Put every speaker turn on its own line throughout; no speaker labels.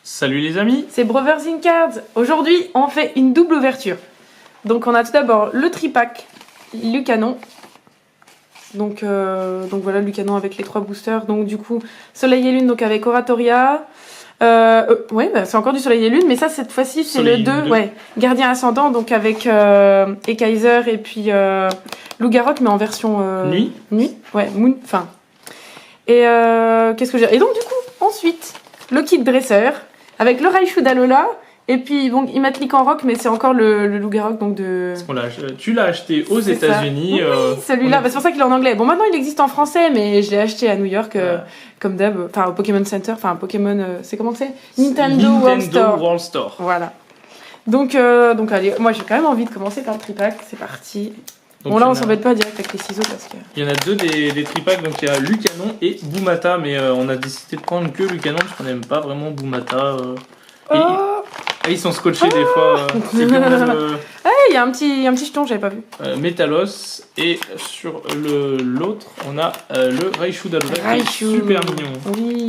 Salut les amis.
C'est Brothers in Cards. Aujourd'hui, on fait une double ouverture. Donc on a tout d'abord le tripack Lucanon. Donc voilà, Lucanon avec les 3 boosters. Donc du coup, Soleil et Lune donc avec Oratoria. Ouais, bah, c'est encore du Soleil et Lune, mais ça cette fois-ci c'est le 2. Ouais, Gardien Ascendant donc avec Ekaiser et puis Lougarok mais en version
Nuit.
Ouais, Moon. Enfin. Et qu'est-ce que j'ai. Et donc du coup, ensuite, le kit dresseur avec le Raichu d'Alola. Et puis, bon, ils mettent Lycanroc, mais c'est encore le Lougarok, donc de...
Tu l'as acheté aux États-Unis.
Oui, celui-là, c'est pour ça qu'il est en anglais. Bon, maintenant, il existe en français, mais je l'ai acheté à New York, comme d'hab, enfin, au Pokémon Center, enfin, Pokémon, c'est comment que c'est Nintendo World Store. Voilà. Donc, allez, moi, j'ai quand même envie de commencer par le tripack, c'est parti. Donc, bon, là, on s'embête pas direct avec les ciseaux, parce que...
Il y en a 2 des tripacks, donc il y a Lucanon et Boumata, mais on a décidé de prendre que Lucanon, parce qu'on n'aime pas vraiment Boumata. Ils sont scotchés des fois. C'est bien
il y a un petit jeton, j'avais pas vu.
Métalos. Et sur l'autre, on a le Raichu d'Alola qui est super mignon.
Oui.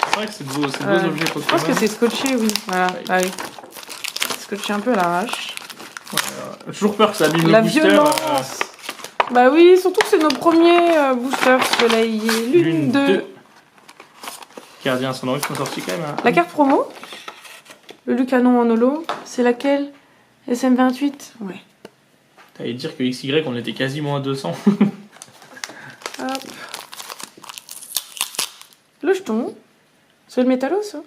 C'est vrai que c'est de beaux objets Pokémon.
Je pense que c'est scotché, oui. Voilà. Ouais. Ah oui. Scotché un peu à l'arrache.
J'ai toujours peur que ça abîme
la
le booster.
Violence. Bah oui, surtout que c'est nos premiers boosters Soleil et Lune 2.
Gardien Ascendant qui sont sortis quand même.
La carte promo, le Lucanon en holo, c'est laquelle? SM28. Ouais.
T'allais dire que XY on était quasiment à 200.
Hop. Le jeton, c'est le Métalos, hein.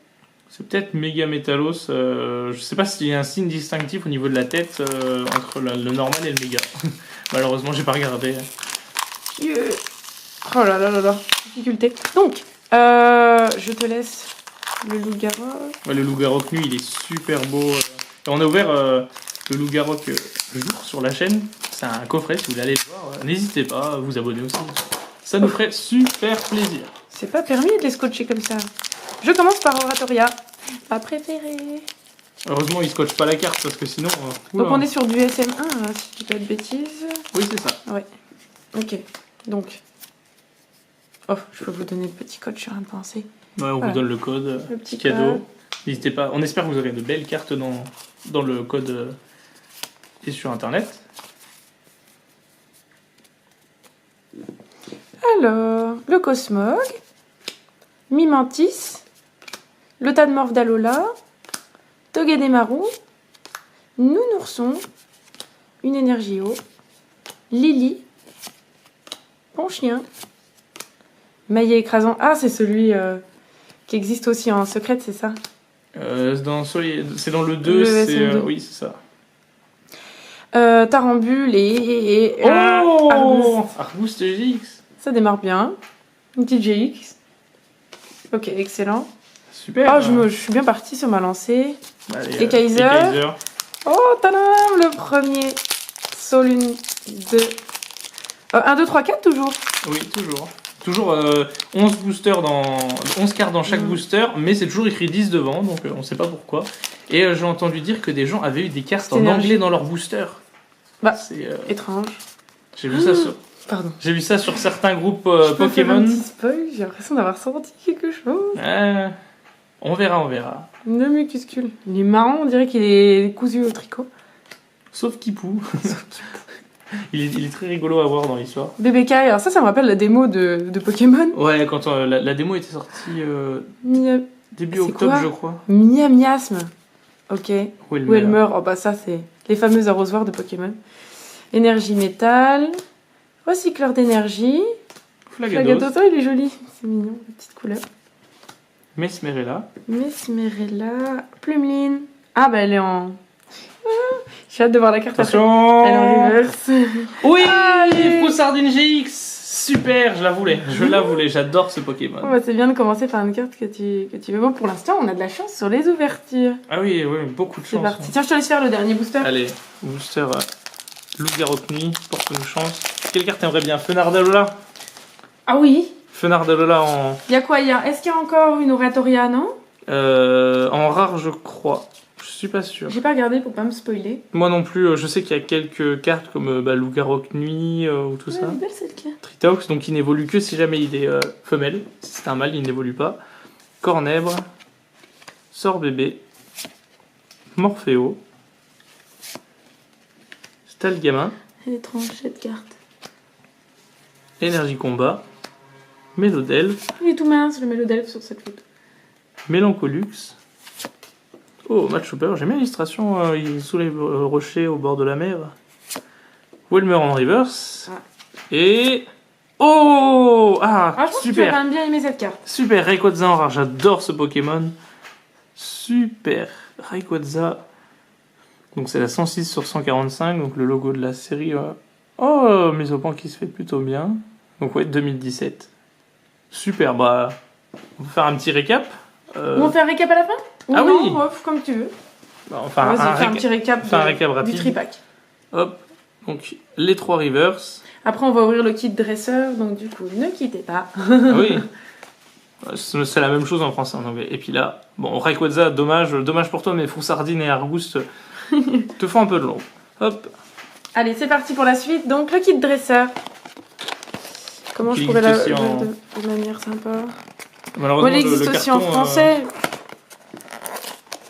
C'est peut-être méga Métalos. Je sais pas s'il y a un signe distinctif au niveau de la tête entre le normal et le méga. Malheureusement, j'ai pas regardé.
Oh là là là là, difficulté. Donc, je te laisse le Lougarok.
Ouais, le Lougarok nuit, il est super beau. Et on a ouvert le Lougarok jour sur la chaîne. C'est un coffret, si vous voulez aller le voir. N'hésitez pas à vous abonner aussi. Ça nous ferait super plaisir.
C'est pas permis de les scotcher comme ça. Je commence par Oratoria, ma préférée.
Heureusement, il scotche pas la carte parce que sinon.
Donc on est sur du SM1, hein, si je dis pas de bêtises.
Oui, c'est ça.
Ouais. Ok. Donc. Oh, je peux vous donner le petit code sur un pensée.
Ouais, on vous donne le code.
Le petit
cadeau. N'hésitez pas. On espère que vous aurez de belles cartes dans le code et sur internet.
Alors, le Cosmog, Mimantis, le Tadmorph d'Alola, Togedemaru, Nounourson, une énergie eau, Lily, Ponchien, Maillet écrasant. Ah, c'est celui qui existe aussi en secret, c'est ça?
C'est dans le 2, oui, c'est ça.
Tarambule et
Arbouste GX.
Ça démarre bien. Une petite GX. Ok, excellent.
Super.
Oh, je suis bien partie sur ma lancée.
Allez,
Ekaiser. Oh, tadam, le premier. Solune 2. 1, 2, 3, 4 toujours.
Oui, toujours. Toujours 11 boosters 11 cartes dans chaque booster, mais c'est toujours écrit 10 devant, donc on sait pas pourquoi. Et j'ai entendu dire que des gens avaient eu des cartes en anglais dans leur booster.
Bah, c'est étrange.
J'ai vu ça sur...
Pardon.
J'ai vu ça sur certains groupes Pokémon.
Un petit spoil, j'ai l'impression d'avoir senti quelque chose.
On verra.
Une mucuscule. Il est marrant, on dirait qu'il est cousu au tricot.
Sauf Kipou. il est très rigolo à voir dans l'histoire.
BBK, alors ça me rappelle la démo de Pokémon.
Ouais, quand la démo était sortie début octobre, je crois.
Miasme. Ok.
Welmer.
Oh bah ça, c'est les fameux arrosoirs de Pokémon. Énergie métal. Recycleur d'énergie.
Flagados.
Oh, il est joli. C'est mignon, la petite couleur.
Mesmerella.
Plumeline. Ah bah elle est en... J'ai hâte de voir la carte.
Attention.
Elle est en reverse.
Oui, Froussardine GX. Super, je la voulais. J'adore ce Pokémon.
Oh bah c'est bien de commencer par une carte que tu veux. Bon, pour l'instant, on a de la chance sur les ouvertures.
Ah oui, beaucoup de chance.
C'est parti. Tiens, je te laisse faire le dernier booster.
Allez, booster Lougarok Nuit, porte-nous chance. Quelle carte t'aimerais bien? Fenard d'Alola?
Ah oui.
Fenard d'Alola en...
Il y a quoi? Est-ce qu'il y a encore une Oratoria, non?
En rare, je crois. Je suis pas sûr.
J'ai pas regardé pour pas me spoiler.
Moi non plus, je sais qu'il y a quelques cartes comme Loup-Garok Nuit ou tout ça.
Elle est belle cette carte.
Tritox, donc il n'évolue que si jamais il est femelle. Si c'est un mâle, il n'évolue pas. Cornèbre, Sort Bébé, Morphéo, Stalgamin,
Elle est étrange cette carte.
Énergie Combat, Mélodelphe,
Il est tout mince le Mélodelphe sur cette photo.
Mélancolux. Oh, Match Hopper, j'aime bien l'illustration, il est sous les rochers au bord de la mer. Welmer en reverse.
Ah.
Et... Oh
Ah, je pense que tu vas
super.
quand même bien aimer cette carte.
Super, Rayquaza en rare, j'adore ce Pokémon. Super, Rayquaza. Donc c'est la 106 sur 145, donc le logo de la série. Oh, Mesopan qui se fait plutôt bien. Donc ouais, 2017. Super, bah... On va faire un petit récap.
On fait un récap à la fin? Ou
Ah
non,
oui.
off, comme tu veux.
Bah, enfin,
Vas-y, fais un petit récap,
fais un récap rapide.
du tripack.
Hop, donc les 3 rivers.
Après, on va ouvrir le kit dresseur, donc du coup, ne quittez pas.
Ah oui. C'est la même chose en français et en anglais. Et puis là, bon, Rayquaza, dommage pour toi, mais Froussardine et Argouste te font un peu de long. Hop,
Allez, c'est parti pour la suite. Donc, le kit dresseur. Comment je
Qui
pourrais
existe
la
aussi en-
de manière sympa?
malheureusement,
Bon, il existe
le
aussi en
carton,
français.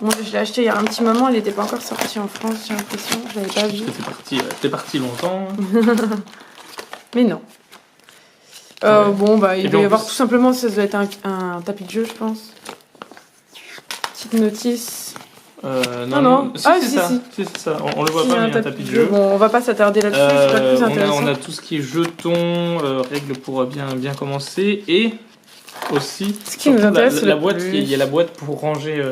Moi, je l'ai acheté il y a un petit moment, il n'était pas encore sorti en France, j'ai l'impression. Je l'avais pas vu.
t'es parti longtemps.
Mais non.
Ouais.
Bon, bah, il
Et
doit
puis
y
en
avoir
plus-
tout simplement, ça doit être un tapis de jeu, je pense. Petite notice. non.
Si,
Ah,
c'est
si,
ça.
si.
Si, c'est ça. On le voit
Il y a
pas, mais il y a un tapis de jeu.
Bon, on va pas s'attarder là-dessus, c'est pas le plus
On
intéressant.
a tout ce qui est jetons, règles pour bien commencer, et aussi
Ce qui nous
surtout
intéresse,
la
c'est le
boîte,
plus.
il y a la boîte pour ranger,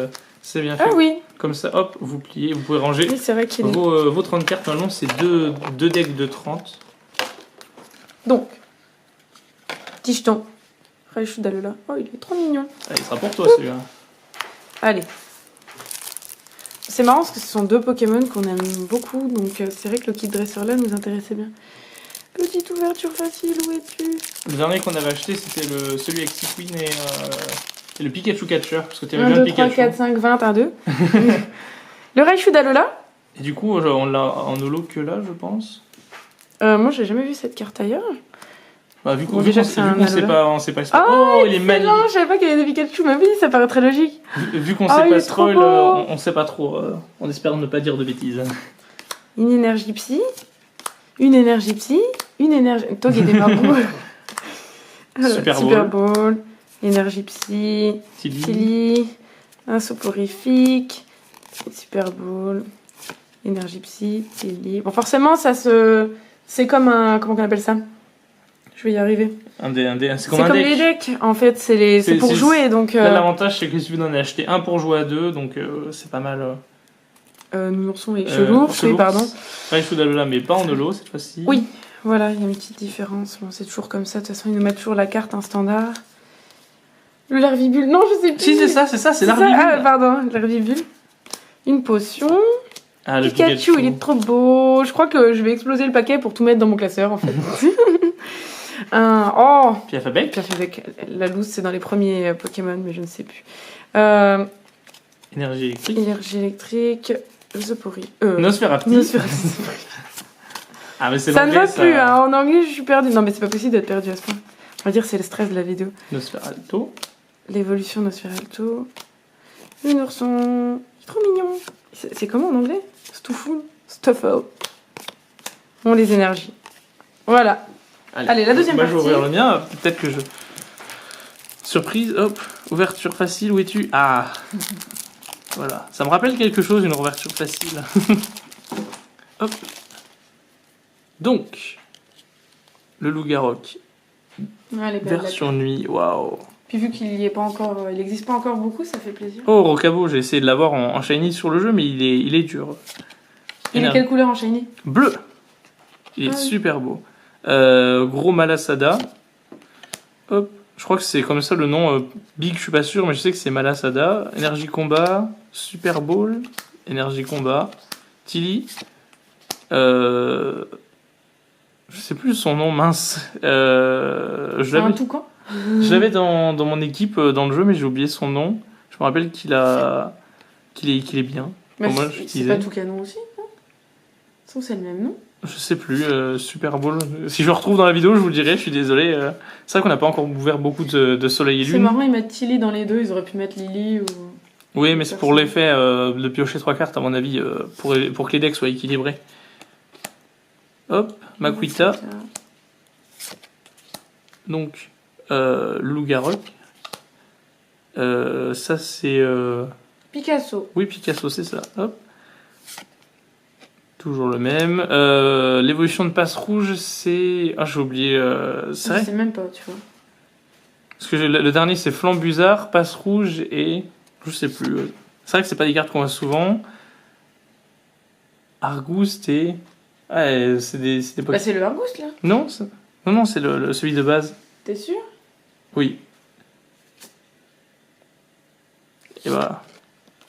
c'est bien fait.
Ah oui,
Comme ça, hop, vous pliez, vous pouvez ranger
oui c'est vrai qu'il est.
vos 30 cartes. Normalement, c'est deux decks de 30.
Donc, petit jeton. Raichu Dalola. Oh, il est trop mignon.
Ah, il sera pour toi celui-là.
Allez. C'est marrant parce que ce sont deux Pokémon qu'on aime beaucoup, donc c'est vrai que le kit dresseur là nous intéressait bien. Petite ouverture facile, où es-tu?
Le dernier qu'on avait acheté, c'était celui avec Sequin et le Pikachu Catcher, parce que tu
1,
aimais bien
2,
le
3,
Pikachu.
4, 5, 20, 1, 2. Le Raichu Dalola.
Et du coup, on l'a en holo que là, je pense.
Moi j'ai jamais vu cette carte ailleurs.
Bah, vu qu'on
Bon, déjà que c'est un
sait
Alola.
pas, on sait pas.
Ah,
Oh, il est
Non,
magnifique.
je savais pas qu'il y avait des Pikachu, mais oui, ça paraît très logique.
Vu qu'on
Ah,
sait
il
pas
est trop
spoil,
beau.
on sait pas trop. On espère ne pas dire de bêtises.
Une énergie psy, une énergie psy, une énergie... Tog et des marbous.
Super
Ball, énergie psy,
Tilly.
Tilly, un soporifique, Super Ball, énergie psy, Tilly... Bon, forcément, ça se... C'est comme un... Comment on appelle ça? Je vais y arriver.
C'est
C'est
comme un
comme
deck.
les decks, en fait, c'est
C'est-
pour
c'est-
jouer, donc...
Là, l'avantage, c'est que si vous en avez acheté un pour jouer à deux, donc c'est pas mal.
Nourson et Chelours, oui,
Chelours.
pardon.
Raichu Dalola, mais pas en holo cette fois-ci.
Oui. Voilà, il y a une petite différence. Bon, c'est toujours comme ça. De toute façon, ils nous mettent toujours la carte, un standard. Le larvibule. Non, je sais plus.
Si, c'est ça, c'est
ça
l'arbitre.
Ah, pardon, larvibule. Une potion.
Ah, le
Pikachu, il est trop beau. Je crois que je vais exploser le paquet pour tout mettre dans mon classeur, en fait. Oh
Piafabec.
Piafabec. La loose, c'est dans les premiers Pokémon, mais je ne sais plus.
Énergie électrique.
Énergie électrique. Zopori.
Nosferatu.
Nosferatu.
Ah, mais c'est
Ça ne
l'anglais,
va plus, hein. En anglais, je suis perdue. Non, mais c'est pas possible d'être perdue à ce point. On va dire c'est le stress de la vidéo.
Nosferatu.
L'évolution Nosferatu. Un ourson. Il est trop mignon. C'est comment en anglais? Stuffle. Stuffle. Bon, les énergies. Voilà. Allez, la deuxième
Moi, je vais
partie.
ouvrir le mien. Peut-être que je. Surprise, hop. Ouverture facile, où es-tu? Ah. Voilà. Ça me rappelle quelque chose, une ouverture facile. Hop. Donc. Le Loup-Garok.
Allez, belle,
Version nuit, waouh.
Puis vu qu'il y est pas encore, il n'existe pas encore beaucoup, ça fait plaisir.
Oh, Rocabo, j'ai essayé de l'avoir en shiny sur le jeu, mais il est dur.
Il est
Énerve.
quelle couleur en shiny?
Bleu. Il est
Ah oui.
super beau. Gros Malasada. Hop. Je crois que c'est comme ça le nom. Big, je suis pas sûr, mais je sais que c'est Malasada. Énergie Combat. Super Ball. Énergie Combat. Tilly. Je sais plus son nom, mince. Je
C'est un
l'avais-
toucan?
je l'avais dans mon équipe dans le jeu, mais j'ai oublié son nom. Je me rappelle qu'il est bien.
Mais
moi,
c'est
j'utilisais.
pas tout canon aussi, non? C'est le même, non?
Je sais plus, Super Bowl. Si je le retrouve dans la vidéo, je vous le dirai, je suis désolé. C'est vrai qu'on n'a pas encore ouvert beaucoup de Soleil et
C'est
Lune.
marrant, ils mettent Tilly dans les deux, ils auraient pu mettre Lily ou.
Oui, mais c'est pour l'effet de piocher 3 cartes, à mon avis, pour que les decks soient équilibrés. Hop, Makuita. Donc, Loup-Garok. Ça, c'est.
Picasso.
Oui, Picasso, c'est ça. Hop. Toujours le même. L'évolution de Passe Rouge, c'est. Ah, j'ai oublié. C'est
Je
vrai.
sais même pas, tu vois.
Parce que le dernier, c'est Flambusard, Passe Rouge et. Je sais plus. C'est vrai que c'est pas des cartes qu'on voit souvent. Argouste et. Ah, c'est des
Bah, c'est le Argouste, là.
Non, non, c'est celui de base.
T'es sûr?
Oui. Et voilà.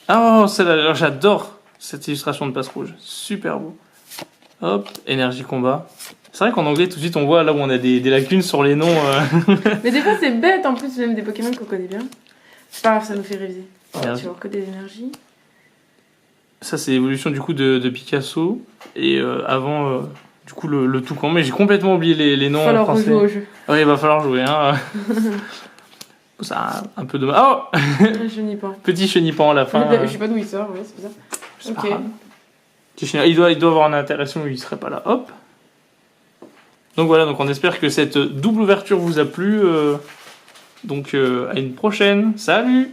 Ah, alors j'adore cette illustration de Passe Rouge. Super beau. Hop, énergie combat. C'est vrai qu'en anglais, tout de suite, on voit là où on a des lacunes sur les noms.
Mais des fois, c'est bête, en plus, même des Pokémon qu'on connaît bien. C'est pas grave, ça nous fait réviser. Tu vas voir que des énergies.
Ça, c'est l'évolution du coup de Picasso. Et avant, du coup, le toucan. Mais j'ai complètement oublié les noms
Il va falloir
français.
rejouer au jeu.
Oui, il va falloir jouer. Hein. Ça un peu de. Oh
Je n'y pas.
Petit chenipan à la fin.
Je sais pas d'où il sort, ouais, c'est bizarre.
C'est
Ok.
pas grave. Petit chenipan. Il doit avoir une interaction où il serait pas là. Hop. Donc voilà, donc on espère que cette double ouverture vous a plu. Donc à une prochaine. Salut!